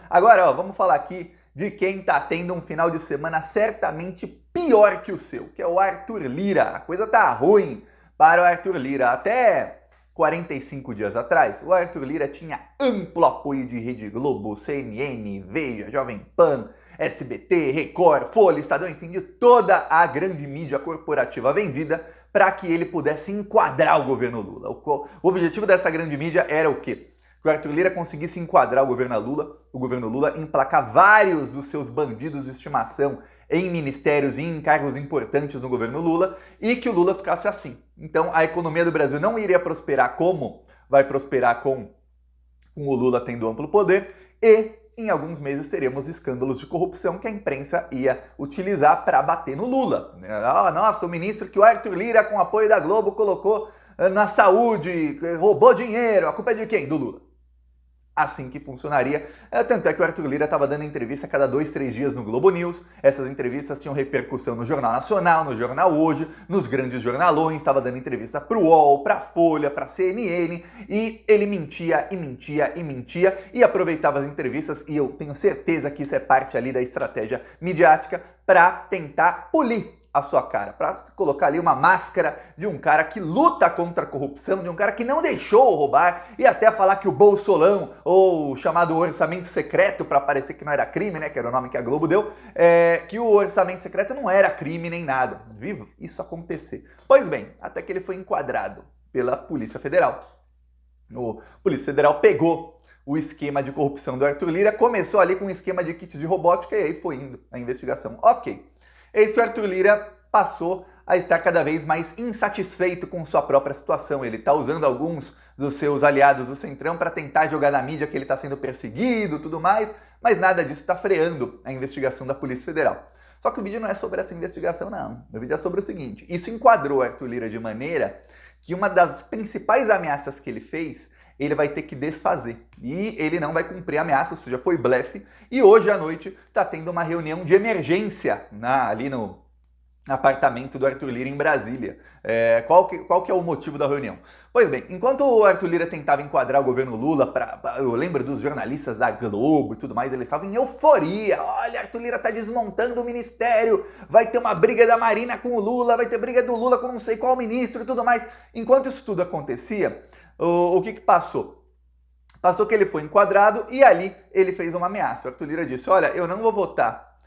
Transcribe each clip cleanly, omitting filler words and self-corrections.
Agora, ó, vamos falar aqui de quem tá tendo um final de semana certamente pior que o seu, que é o Arthur Lira. A coisa tá ruim para o Arthur Lira. Até 45 dias atrás, o Arthur Lira tinha amplo apoio de Rede Globo, CNN, Veja, Jovem Pan, SBT, Record, Folha, Estadão, enfim, de toda a grande mídia corporativa vendida para que ele pudesse enquadrar o governo Lula. O objetivo dessa grande mídia era o quê? Que o Arthur Lira conseguisse enquadrar o governo Lula, emplacar vários dos seus bandidos de estimação em ministérios e em cargos importantes no governo Lula e que o Lula ficasse assim. Então a economia do Brasil não iria prosperar como vai prosperar com o Lula tendo amplo poder e em alguns meses teremos escândalos de corrupção que a imprensa ia utilizar para bater no Lula. Ah, nossa, o ministro que o Arthur Lira, com apoio da Globo, colocou na saúde, roubou dinheiro, a culpa é de quem? Do Lula. Assim que funcionaria. Tanto é que o Arthur Lira estava dando entrevista a cada 2, 3 dias no Globo News. Essas entrevistas tinham repercussão no Jornal Nacional, no Jornal Hoje, nos grandes jornalões. Estava dando entrevista para o UOL, para a Folha, para a CNN. E ele mentia e mentia e mentia e aproveitava as entrevistas. E eu tenho certeza que isso é parte ali da estratégia midiática para tentar polir a sua cara, para colocar ali uma máscara de um cara que luta contra a corrupção, de um cara que não deixou roubar e até falar que o Bolsolão, ou o chamado orçamento secreto, para parecer que não era crime, né, que era o nome que a Globo deu, que o orçamento secreto não era crime nem nada. Viu isso acontecer. Pois bem, até que ele foi enquadrado pela Polícia Federal. O Polícia Federal pegou o esquema de corrupção do Arthur Lira, começou ali com um esquema de kits de robótica e aí foi indo a investigação. Ok. Eis que o Arthur Lira passou a estar cada vez mais insatisfeito com sua própria situação. Ele está usando alguns dos seus aliados do Centrão para tentar jogar na mídia que ele está sendo perseguido e tudo mais, mas nada disso está freando a investigação da Polícia Federal. Só que o vídeo não é sobre essa investigação, não. O vídeo é sobre o seguinte: isso enquadrou o Arthur Lira de maneira que uma das principais ameaças que ele fez, ele vai ter que desfazer. E ele não vai cumprir a ameaça, ou seja, foi blefe. E hoje à noite está tendo uma reunião de emergência ali no apartamento do Arthur Lira em Brasília. Qual que é o motivo da reunião? Pois bem, enquanto o Arthur Lira tentava enquadrar o governo Lula, eu lembro dos jornalistas da Globo e tudo mais, eles estavam em euforia. Olha, Arthur Lira está desmontando o ministério, vai ter uma briga da Marina com o Lula, vai ter briga do Lula com não sei qual ministro e tudo mais. Enquanto isso tudo acontecia, o que passou? Passou que ele foi enquadrado e ali ele fez uma ameaça. O Arthur Lira disse: olha, eu não vou votar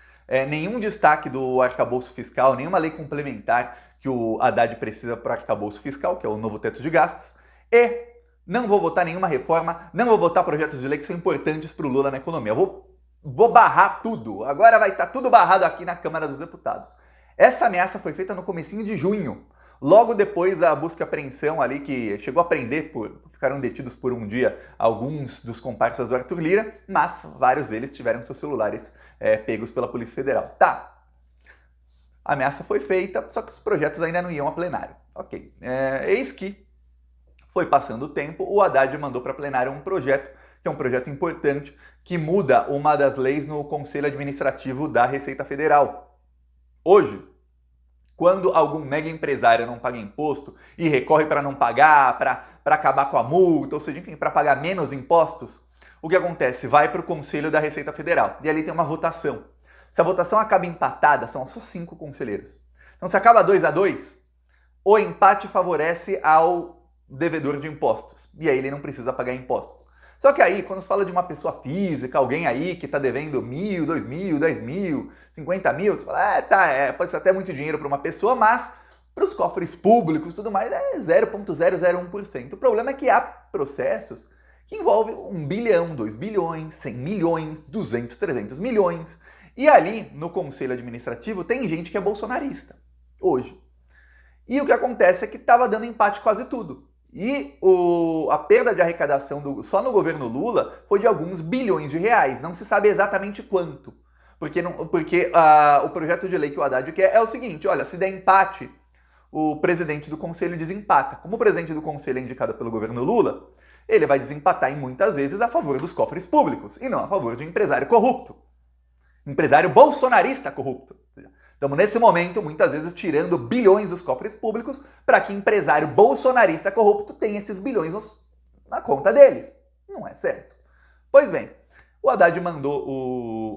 nenhum destaque do arcabouço fiscal, nenhuma lei complementar que o Haddad precisa para o arcabouço fiscal, que é o novo teto de gastos, e não vou votar nenhuma reforma, não vou votar projetos de lei que são importantes para o Lula na economia. Eu vou barrar tudo. Agora vai estar tudo barrado aqui na Câmara dos Deputados. Essa ameaça foi feita no comecinho de junho. Logo depois da busca e apreensão ali, que chegou a prender, ficaram detidos por um dia alguns dos comparsas do Arthur Lira, mas vários deles tiveram seus celulares pegos pela Polícia Federal. Tá, a ameaça foi feita, só que os projetos ainda não iam a plenário. Ok, eis que foi passando o tempo, o Haddad mandou para plenário um projeto, que é um projeto importante, que muda uma das leis no Conselho Administrativo da Receita Federal. Hoje, quando algum mega empresário não paga imposto e recorre para não pagar, para acabar com a multa, ou seja, enfim, para pagar menos impostos, o que acontece? Vai para o Conselho da Receita Federal e ali tem uma votação. Se a votação acaba empatada, são só 5 conselheiros. Então, se acaba 2-2, o empate favorece ao devedor de impostos e aí ele não precisa pagar impostos. Só que aí, quando se fala de uma pessoa física, alguém aí que está devendo 1.000, 2.000, 10.000, 50.000, você fala, pode ser até muito dinheiro para uma pessoa, mas para os cofres públicos e tudo mais é 0,001%. O problema é que há processos que envolvem 1 bilhão, 2 bilhões, 100 milhões, 200, 300 milhões. E ali, no Conselho Administrativo, tem gente que é bolsonarista, hoje. E o que acontece é que estava dando empate quase tudo. E a perda de arrecadação só no governo Lula foi de alguns bilhões de reais. Não se sabe exatamente quanto. Porque o projeto de lei que o Haddad quer é o seguinte: olha, se der empate, o presidente do conselho desempata. Como o presidente do conselho é indicado pelo governo Lula, ele vai desempatar muitas vezes a favor dos cofres públicos e não a favor de um empresário corrupto. Empresário bolsonarista corrupto. Estamos nesse momento, muitas vezes, tirando bilhões dos cofres públicos para que empresário bolsonarista corrupto tenha esses bilhões na conta deles. Não é certo. Pois bem, O Haddad mandou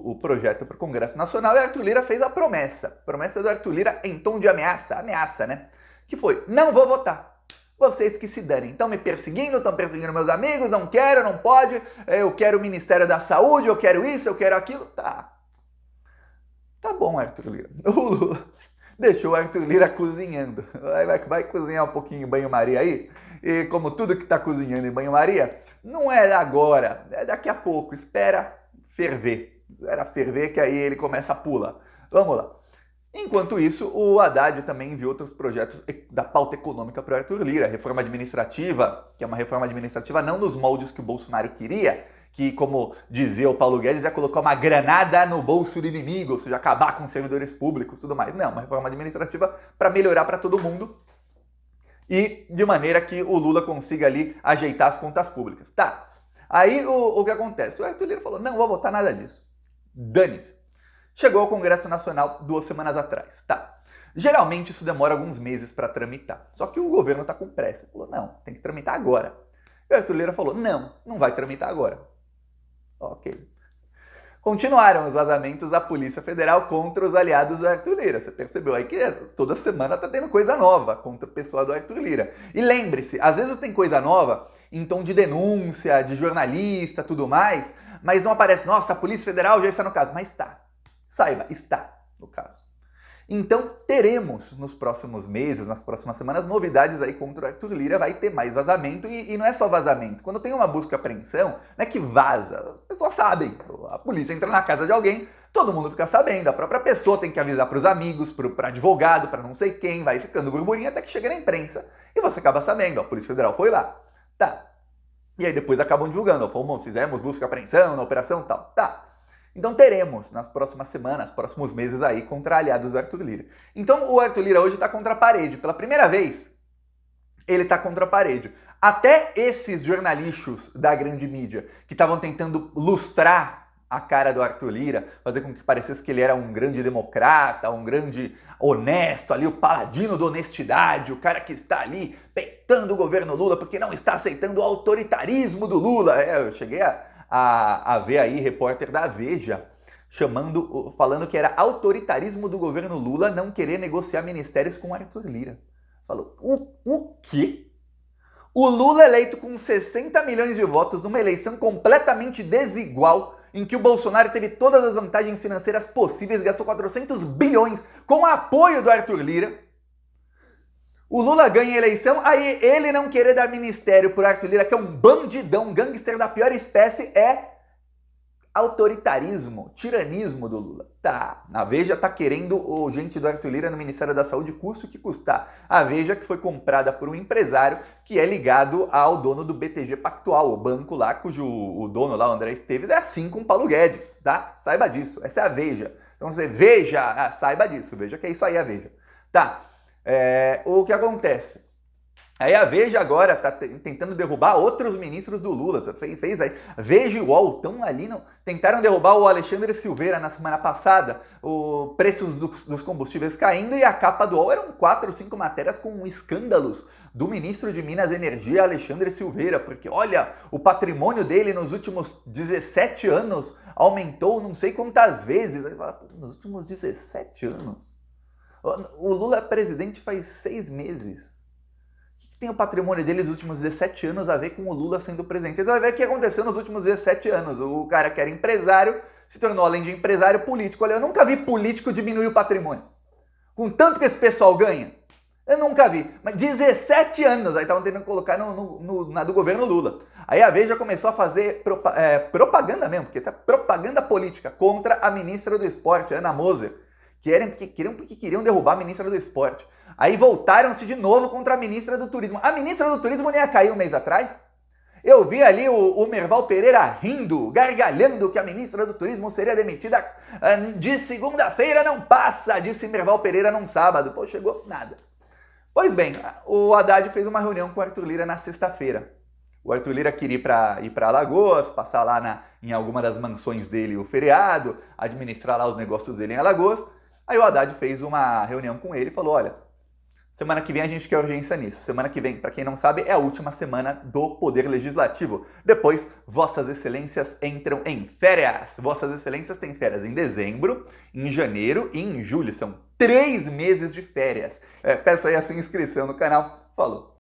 o projeto para o Congresso Nacional e Arthur Lira fez a promessa. Promessa do Arthur Lira em tom de ameaça. Ameaça, né? Que foi, não vou votar. Vocês que se danem. Estão me perseguindo, estão perseguindo meus amigos, não quero, não pode. Eu quero o Ministério da Saúde, eu quero isso, eu quero aquilo. Tá. Tá bom, Arthur Lira. O Lula deixou o Arthur Lira cozinhando. Vai cozinhar um pouquinho em banho-maria aí? E como tudo que está cozinhando em banho-maria, não é agora, é daqui a pouco. Espera ferver. Espera ferver que aí ele começa a pular. Vamos lá. Enquanto isso, o Haddad também enviou outros projetos da pauta econômica para o Arthur Lira. Reforma administrativa, que é uma reforma administrativa não nos moldes que o Bolsonaro queria, que, como dizia o Paulo Guedes, é colocar uma granada no bolso do inimigo, ou seja, acabar com servidores públicos e tudo mais. Não, uma reforma administrativa para melhorar para todo mundo e de maneira que o Lula consiga ali ajeitar as contas públicas. Tá, aí o que acontece? O Arthur Lira falou, não vou votar nada disso. Dane-se. Chegou ao Congresso Nacional 2 semanas atrás. Tá. Geralmente isso demora alguns meses para tramitar. Só que o governo está com pressa. Falou, não, tem que tramitar agora. E o Arthur Lira falou, não vai tramitar agora. Ok. Continuaram os vazamentos da Polícia Federal contra os aliados do Arthur Lira. Você percebeu aí que toda semana tá tendo coisa nova contra o pessoal do Arthur Lira. E lembre-se, às vezes tem coisa nova em tom de denúncia, de jornalista, tudo mais, mas não aparece, nossa, a Polícia Federal já está no caso. Mas está. Saiba, está no caso. Então teremos nos próximos meses, nas próximas semanas, novidades aí contra o Arthur Lira, vai ter mais vazamento e não é só vazamento. Quando tem uma busca e apreensão, não é que vaza, as pessoas sabem. A polícia entra na casa de alguém, todo mundo fica sabendo, a própria pessoa tem que avisar para os amigos, para advogado, para não sei quem, vai ficando burburinho até que chega na imprensa. E você acaba sabendo, a Polícia Federal foi lá. Tá. E aí depois acabam divulgando, fizemos busca e apreensão na operação tal. Tá. Então teremos nas próximas semanas, próximos meses aí, contra aliados do Arthur Lira. Então o Arthur Lira hoje está contra a parede. Pela primeira vez, ele está contra a parede. Até esses jornalistas da grande mídia que estavam tentando lustrar a cara do Arthur Lira, fazer com que parecesse que ele era um grande democrata, um grande honesto ali, o paladino da honestidade, o cara que está ali peitando o governo Lula porque não está aceitando o autoritarismo do Lula. Eu cheguei a ver aí repórter da Veja falando que era autoritarismo do governo Lula não querer negociar ministérios com Arthur Lira. Falou, o quê? O Lula eleito com 60 milhões de votos numa eleição completamente desigual, em que o Bolsonaro teve todas as vantagens financeiras possíveis, gastou 400 bilhões com apoio do Arthur Lira. O Lula ganha a eleição, aí ele não querer dar ministério por Arthur Lira, que é um bandidão, um gangster da pior espécie, é autoritarismo, tiranismo do Lula. Tá, a Veja tá querendo o gente do Arthur Lira no Ministério da Saúde, custe o que custar. A Veja que foi comprada por um empresário que é ligado ao dono do BTG Pactual, o banco lá, cujo o dono lá, o André Esteves, é assim com o Paulo Guedes, tá? Saiba disso, essa é a Veja. Então você veja, saiba disso, veja que é isso aí a Veja. Tá. O que acontece? Aí a Veja agora está tentando derrubar outros ministros do Lula. Fez aí. Veja e UOL estão ali, tentaram derrubar o Alexandre Silveira na semana passada, os preços dos combustíveis caindo, e a capa do UOL eram 4 ou 5 matérias com escândalos do ministro de Minas e Energia, Alexandre Silveira, porque olha, o patrimônio dele nos últimos 17 anos aumentou não sei quantas vezes. Aí fala, nos últimos 17 anos? O Lula é presidente faz 6 meses. O que tem o patrimônio dele nos últimos 17 anos a ver com o Lula sendo presidente? Você vai ver o que aconteceu nos últimos 17 anos. O cara que era empresário se tornou, além de empresário, político. Olha, eu nunca vi político diminuir o patrimônio. Com tanto que esse pessoal ganha. Eu nunca vi. Mas 17 anos. Aí estavam tentando colocar na do governo Lula. Aí a Veja começou a fazer propaganda mesmo, porque isso é propaganda política contra a ministra do Esporte, Ana Moser. Porque queriam derrubar a ministra do Esporte. Aí voltaram-se de novo contra a ministra do Turismo. A ministra do Turismo nem ia cair um mês atrás. Eu vi ali o Merval Pereira rindo, gargalhando que a ministra do Turismo seria demitida de segunda-feira não passa, disse Merval Pereira num sábado. Pô, chegou nada. Pois bem, o Haddad fez uma reunião com o Arthur Lira na sexta-feira. O Arthur Lira queria ir para Alagoas, passar lá em alguma das mansões dele o feriado, administrar lá os negócios dele em Alagoas. Aí o Haddad fez uma reunião com ele e falou, olha, Semana que vem a gente quer urgência nisso. Semana que vem, para quem não sabe, é a última semana do Poder Legislativo. Depois, Vossas Excelências entram em férias. Vossas Excelências têm férias em dezembro, em janeiro e em julho. São 3 meses de férias. Peço aí a sua inscrição no canal. Falou!